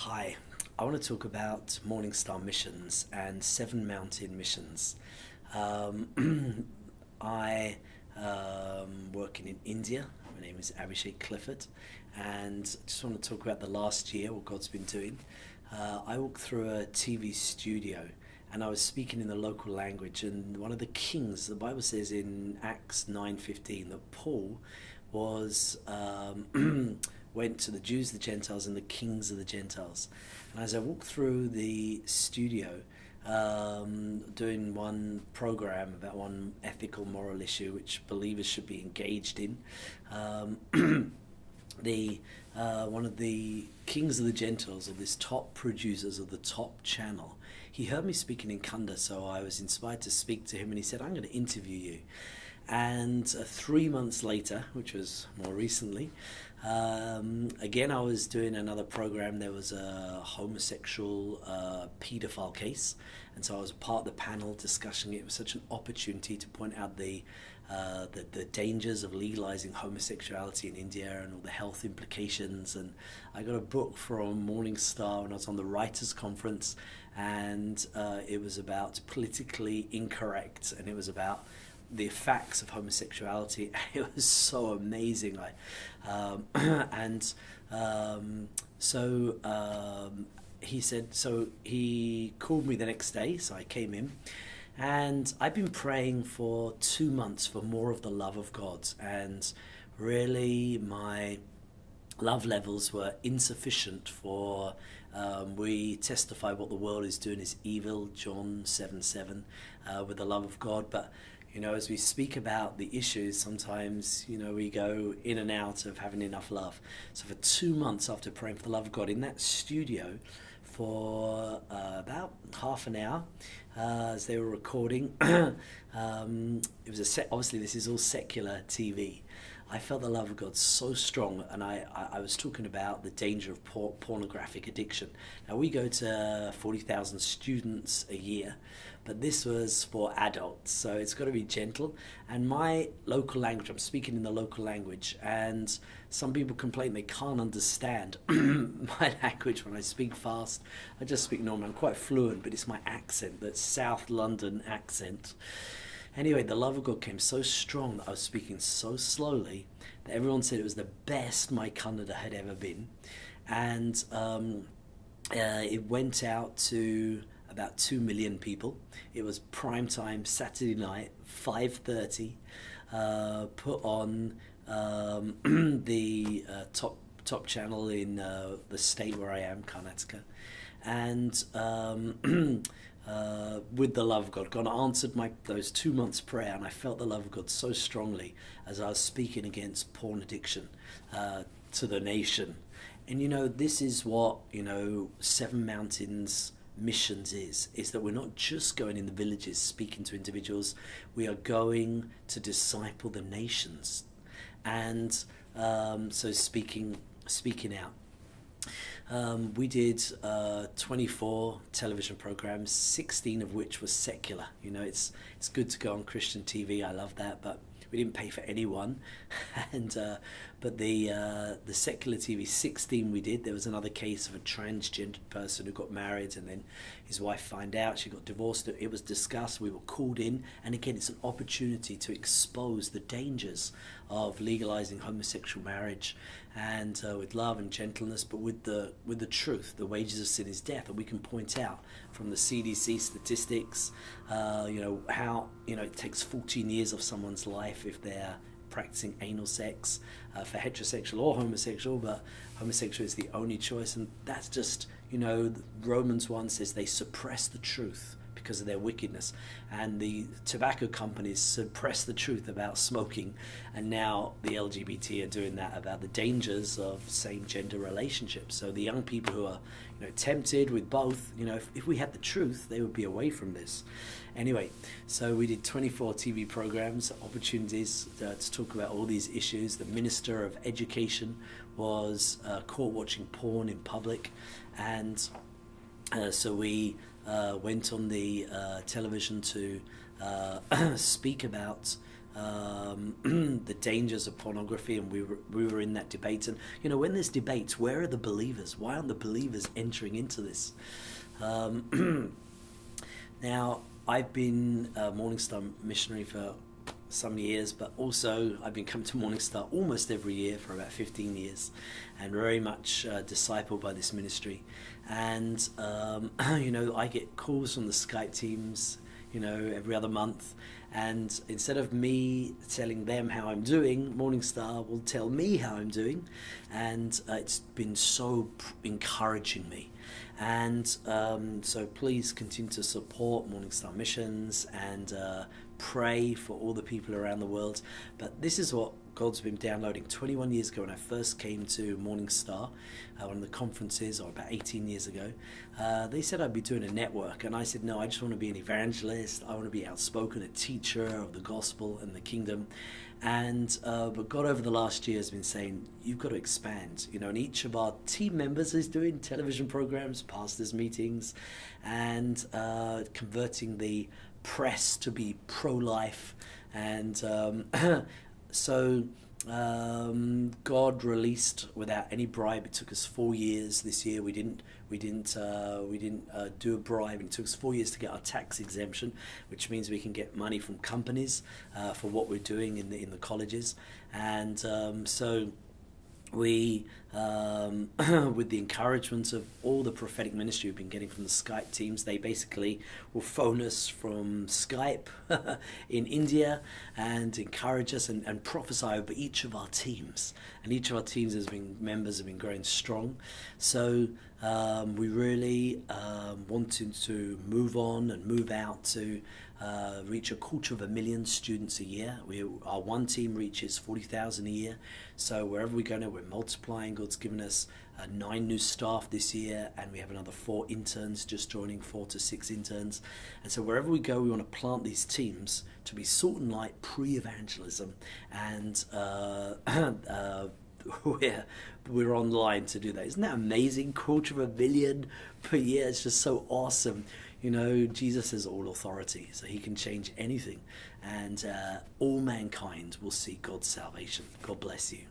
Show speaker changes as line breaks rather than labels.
Hi, I want to talk about Morning Star missions and Seven Mountain missions. I working in India. My name is Abhishek Clifford, and I just want to talk about the last year, what God's been doing. I walked through a TV studio and I was speaking in the local language, and one of the kings, the Bible says in Acts 9:15 that Paul was went to the Jews, the Gentiles, and the kings of the Gentiles. And as I walked through the studio, doing one program about one ethical, moral issue which believers should be engaged in, the one of the kings of the Gentiles, or this top producers of the top channel, he heard me speaking in Kanda, so I was inspired to speak to him, and he said, "I'm going to interview you." And 3 months later, which was more recently, again I was doing another program. There was a homosexual paedophile case, and so I was part of the panel discussing it. It was such an opportunity to point out the dangers of legalizing homosexuality in India and all the health implications. And I got a book from Morning Star when I was on the Writers' Conference, and it was about politically incorrect, and it was about the facts of homosexuality. It was so amazing. He said, so he called me the next day, so I came in, and I've been praying for 2 months for more of the love of God, and really my love levels were insufficient for we testify what the world is doing is evil, John 7:7, with the love of God. But as we speak about the issues, sometimes, we go in and out of having enough love. So for 2 months after praying for the love of God in that studio for about half an hour, as they were recording, it was obviously this is all secular TV. I felt the love of God so strong, and I was talking about the danger of pornographic addiction. Now, we go to 40,000 students a year, but this was for adults, so it's got to be gentle. And my local language, I'm speaking in the local language, and some people complain they can't understand my language when I speak fast. I just speak normal. I'm quite fluent, but it's my accent, that South London accent. Anyway, the love of God came so strong that I was speaking so slowly that everyone said it was the best my Kannada had ever been. And it went out to about 2 million people. It was prime time, Saturday night, 5:30, put on the top channel in the state where I am, Karnataka. And with the love of God, God answered those 2 months prayer, and I felt the love of God so strongly as I was speaking against porn addiction to the nation. And this is what Seven Mountains missions is that we're not just going in the villages speaking to individuals, we are going to disciple the nations. And so speaking out. We did 24 television programs, 16 of which was secular. It's good to go on Christian TV. I love that, but we didn't pay for anyone. And but the secular TV, 16 we did. There was another case of a transgender person who got married, and then his wife found out, she got divorced. It was discussed. We were called in, and again, it's an opportunity to expose the dangers of legalizing homosexual marriage, and with love and gentleness, but with the truth. The wages of sin is death, and we can point out from the CDC statistics, how it takes 14 years of someone's life if they're practicing anal sex, for heterosexual or homosexual, but homosexual is the only choice. And that's just, Romans 1 says they suppress the truth because of their wickedness, and the tobacco companies suppress the truth about smoking, and now the LGBT are doing that about the dangers of same-gender relationships. So the young people who are tempted with both, if we had the truth, they would be away from this. Anyway, so we did 24 TV programs, opportunities to talk about all these issues. The Minister of Education was caught watching porn in public, and so we went on the television to speak about the dangers of pornography, and we were in that debate. And when there's debates, where are the believers? Why aren't the believers entering into this? Now, I've been a Morning Star missionary for some years, but also I've been coming to Morning Star almost every year for about 15 years, and very much discipled by this ministry. And I get calls from the Skype teams every other month, and instead of me telling them how I'm doing, Morning Star will tell me how I'm doing, and it's been so encouraging me. And so please continue to support Morning Star Missions, and pray for all the people around the world. But this is what God's been downloading. 21 years ago, when I first came to Morning Star, one of the conferences, or about 18 years ago, they said I'd be doing a network, and I said, no, I just want to be an evangelist. I want to be outspoken, a teacher of the gospel and the kingdom. And but God over the last year has been saying, you've got to expand. And each of our team members is doing television programs, pastors' meetings, and converting the press to be pro-life. And so God released without any bribe. It took us 4 years. This year we didn't do a bribe. It took us 4 years to get our tax exemption, which means we can get money from companies for what we're doing in the colleges. And so we, with the encouragement of all the prophetic ministry we've been getting from the Skype teams, they basically will phone us from Skype in India and encourage us and prophesy over each of our teams. And each of our teams members have been growing strong. So we really wanted to move on and move out to reach a quarter of a million students a year. Our one team reaches 40,000 a year. So wherever we go now, we're multiplying. God's given us 9 new staff this year, and we have another 4 interns just joining, 4 to 6 interns. And so wherever we go, we want to plant these teams to be salt and light pre-evangelism. And we're online to do that. Isn't that amazing? Quarter of a billion per year. It's just so awesome. Jesus has all authority, so he can change anything, and all mankind will see God's salvation. God bless you.